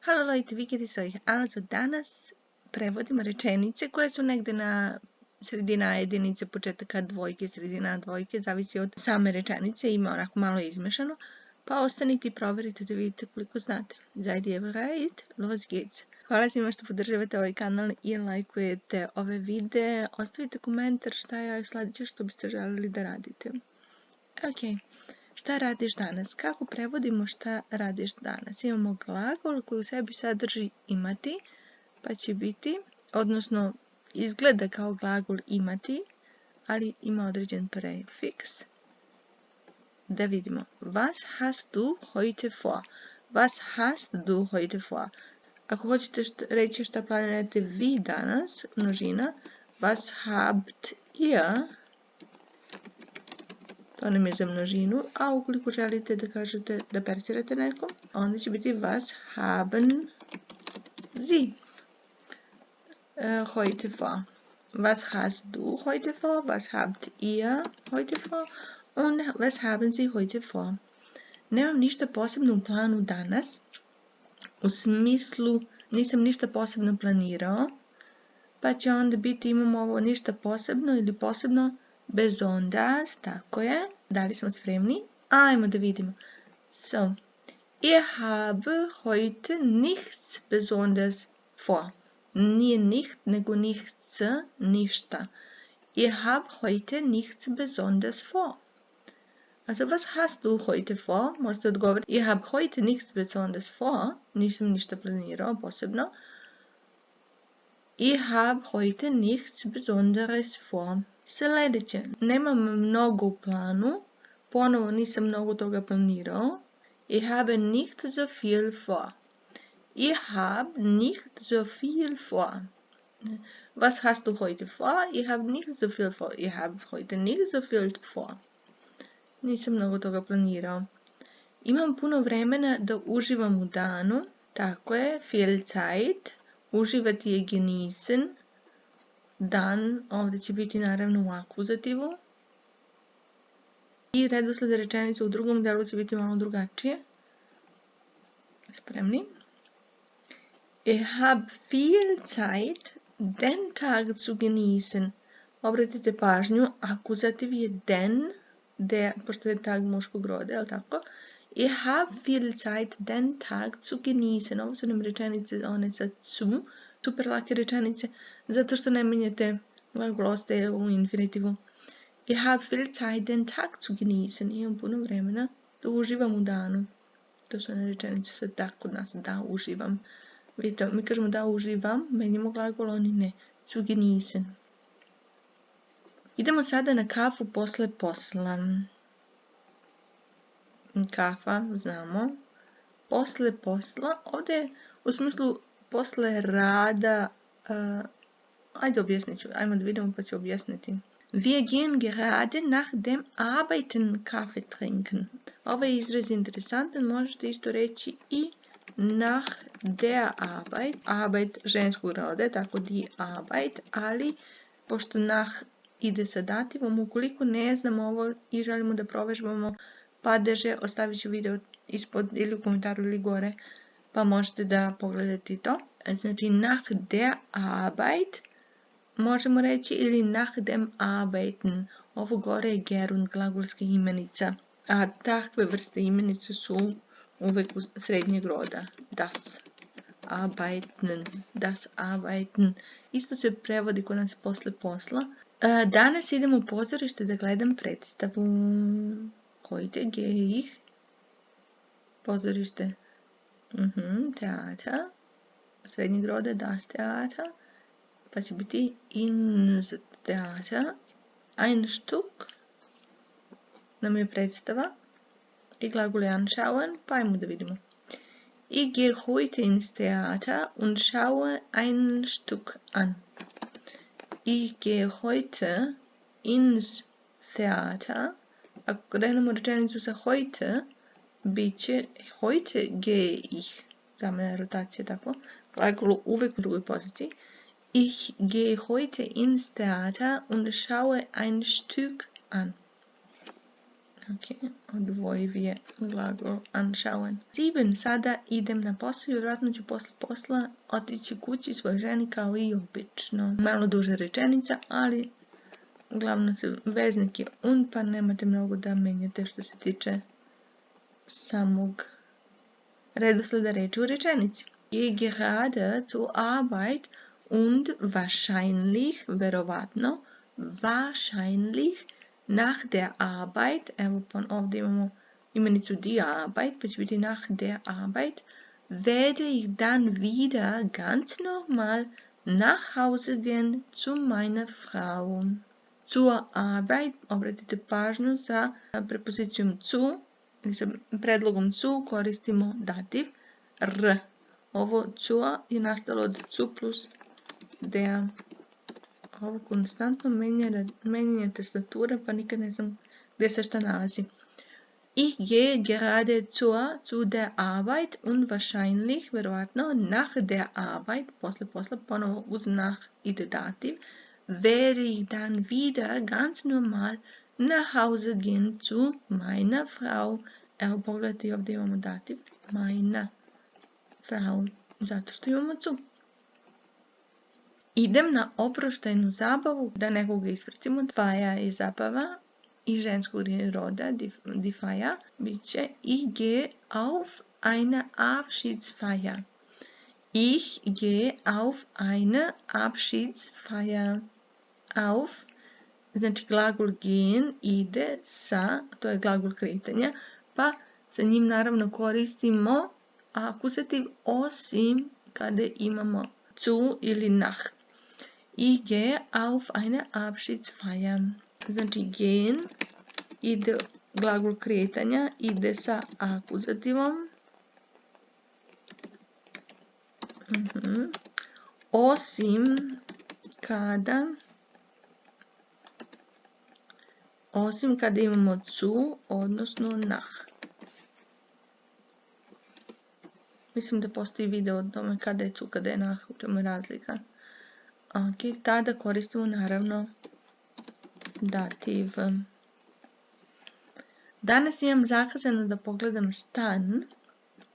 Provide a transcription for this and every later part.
Halo Leute, wie geht es euch? Also danas prevodimo rečenice koje su negde na sredina jedinice, početaka dvojke, sredina dvojke, zavisi od same rečenice, ima onako malo izmešano, pa ostanite i proverite da vidite koliko znate. Seid ihr bereit? Los geht's! Hvala svima što podržavate ovaj kanal i lajkujete ove videe, ostavite komentar šta je sledeće što biste želeli da radite. Ok. Šta radiš danas? Kako prevodimo šta radiš danas? Imamo glagol koji u sebi sadrži imati, pa će biti, odnosno izgleda kao glagol imati, ali ima određen prefiks. Da vidimo. Was hast du heute vor? Was hast du heute vor? Ako hoćete reći šta planirate vi danas, množina, was habt ihr? To nam je za množinu, a ukoliko želite da kažete da persirate nekom, onda će biti was haben Sie heute vor. Was hast du heute vor? Was habt ihr heute vor? Und was haben Sie heute vor? Nemam ništa posebno u planu danas, u smislu nisam ništa posebno planirao, pa će onda biti imamo ovo ništa posebno ili posebno besonders, tako je. Da li smo spremni? Ajmo da vidimo. So, ich habe heute nichts besonders vor. Nije nicht, nego nichts, ništa. Ich habe heute nichts besonders vor. Also, was hast du heute vor? Možete odgovoriti. Ich habe heute nichts besonders vor. Nisam ništa planirao posebno. Ich habe heute nichts Besonderes vor. Sljedeće. Nemam mnogo u planu. Ponovo nisam mnogo toga planirao. Ich habe nicht so viel vor. Ich habe nicht so viel vor. Was hast du heute vor? Ich habe nicht so viel vor. Ich habe heute nicht so viel vor. Nisam mnogo toga planirao. Imam puno vremena da uživam u danu. Tako je. Viel Zeit. Uživati je genießen. Dan, ovdje će biti naravno u akuzativu. I redosled rečenice u drugom delu će biti malo drugačije. Spremni? Ich habe viel Zeit, den Tag zu genießen. Obratite pažnju, akuzativ je den, pošto je tag muškog roda, je li tako? Ich habe viel Zeit, den Tag zu genießen. Ovo su nam rečenice, one sa zu, super lake rečenice, zato što ne menjate glagol, ostaje u infinitivu. Ich habe viel Zeit, den Tag zu genießen. Imam puno vremena da uživam u danu. To su one rečenice sa da kod nas, da uživam. Vidite, mi kažemo da uživam, menjamo glagol, oni ne. Zu genießen. Idemo sada na kafu posle posla. Kafa, znamo. Posle posla, ovdje u smislu posle rada, ajde objasnit ću, ajmo da vidimo pa ću objasniti. Wir gehen gerade nach dem Arbeiten Kaffee trinken. Ovaj izraz je interesantan, možete isto reći i nach der Arbeit. Arbeit ženskog roda, tako die Arbeit, ali pošto nach ide sa dativom, ukoliko ne znamo ovo i želimo da provežbamo padeže, ostavit ću video ispod ili u komentaru ili gore, pa možete da pogledate to. Znači, nach der Arbeit možemo reći ili nach dem Arbeiten. Ovo gore je gerund, glagolska imenica. A takve vrste imenice su uvek srednjeg roda. Das Arbeiten. Das Arbeiten. Isto se prevodi kod nas posle posla. Danas idem u pozorište da gledam predstavu. Heute gehe ich. Pozorište. Teater. Srednjeg roda das Theater. Pa će biti ins Theater. Ein Stück nam je predstava. I glagol je anschauen, pa ajmo da vidimo. Ich gehe heute ins Theater und schaue ein Stück an. Ich gehe heute ins Theater. Ako krenemo rečenicu sa heute, bit će heute gehe ich. Zamena rotacija, tako. Glagol uvek u drugoj poziciji. Ich gehe heute ins Theater und schaue ein Stück an. Ok, odvojiv je glagol anschauen. 7. Sada idem na posao i vjerojatno ću posle posla otići kući svojoj ženi kao i obično. Malo duža rečenica, ali uglavnom veznik je und, pa nemate mnogo da menjate što se tiče samog redosleda reči u rečenici. Je gerade zur Arbeit und wahrscheinlich, verovatno, wahrscheinlich nach der Arbeit, evo ovdje imamo imenicu die Arbeit, pa će biti nach der Arbeit, werde ich dann wieder ganz normal nach Hause gehen zu meiner Frau. Zur Arbeit, obratite pažnju za prepozicijom zu, ili sa predlogom zu koristimo dativ r. Ovo zu je nastalo od zu plus der. Ovo konstantno menjanje tastature, pa nikad ne znam gdje se šta nalazi. Ich gehe gerade zu der Arbeit und wahrscheinlich, verovatno, nach der Arbeit, posle posla, ponovo uz nach ide dativ, werde ich dann wieder ganz normal nach Hause gehen zu meiner Frau. Evo pogledajte, ovdje imamo dativ, meine Frau, zato što imamo zu. Idem na oproštajnu zabavu, da nekoga ispratimo. Feier je zabava i ženskog roda, die Feier, bit će ich gehe auf eine Abschiedsfeier. Ich gehe auf eine Abschiedsfeier. Auf, znači glagol gehen ide sa, to je glagol kretanja, pa sa njim naravno koristimo akuzativ osim kada imamo zu ili nach. Ich gehe auf eine Abschiedsfeier. Znači gehen ide glagol kretanja, ide sa akuzativom. Osim kada imamo zu, odnosno nach. Mislim da postoji video o tome kada je zu, kada je nach, u čemu je razlika. Ok, tada koristimo naravno dativ. Danas imam zakazano da pogledam stan.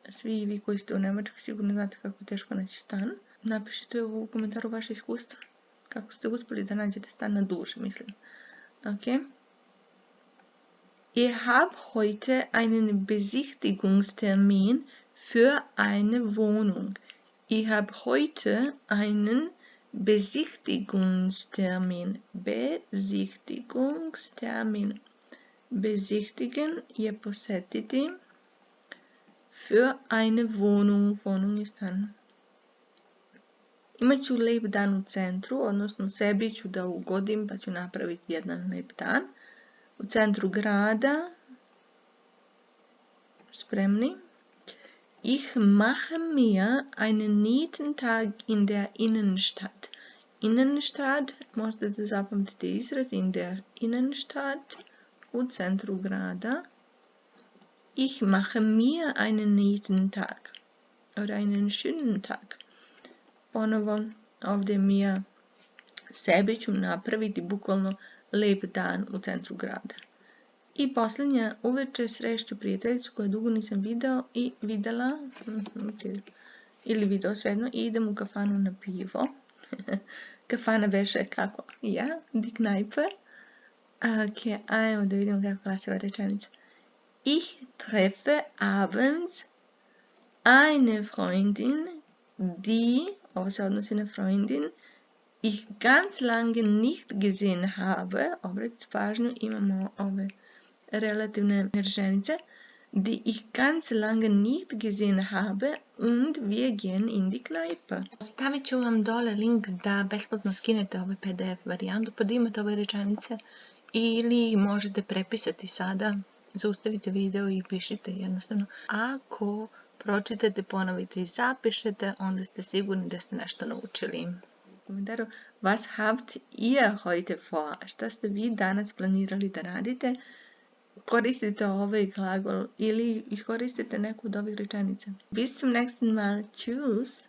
Svi vi koji ste u Nemačkoj sigurno znate kako je teško naći stan. Napišite u komentaru vaše iskustva. Kako ste uspjeli da nađete stan na duže, mislim. Ok. Ich habe heute einen Besichtigungstermin für eine Wohnung. Ich habe heute einen Besichtigungstermin. Besichtigen je posjetiti. Für eine Wohnung. Wohnung je stan. Imat ću lijep dan u centru, odnosno sebi ću da ugodim pa ću napraviti jedan lijep dan. U centru grada. Spremni. Ich mache mir einen netten Tag in der Innenstadt. Innenstadt, možete da zapamtite izraz, in der Innenstadt, u centru grada. Ich mache mir einen netten Tag. Oder einen schönen Tag. Ponovo, ovdje mir, sebi ću napraviti bukvalno lijep dan u centru grada. I posljednja, uveče srešću prijateljicu koju dugo nisam videla, ili video svejedno, i idem u kafanu na pivo. Kafana beše kako? Ja, die Kneipe. Ok, ajmo da vidimo kako glasi ova rečenica. Ich treffe abends eine Freundin, die, ovo se odnosi na Freundin, ich ganz lange nicht gesehen habe, obratite pažnju, imamo ove relativne rečenice, die ich ganz lange nicht gesehen habe und wir gehen in die Kneipe. Stavit ću vam dole link da besplatno skinete ovaj PDF varijantu pa da imate ove rečenice ili možete prepisati sada, zaustavite video i pišite jednostavno. Ako pročitate, ponovite i zapišete, onda ste sigurni da ste nešto naučili. Komentaru, was habt ihr heute vor? Šta ste vi danas planirali da radite? Koristite ovaj glagol ili iskoristite neku od ovih rečenica. Bis zum nächsten Mal. Tschüss.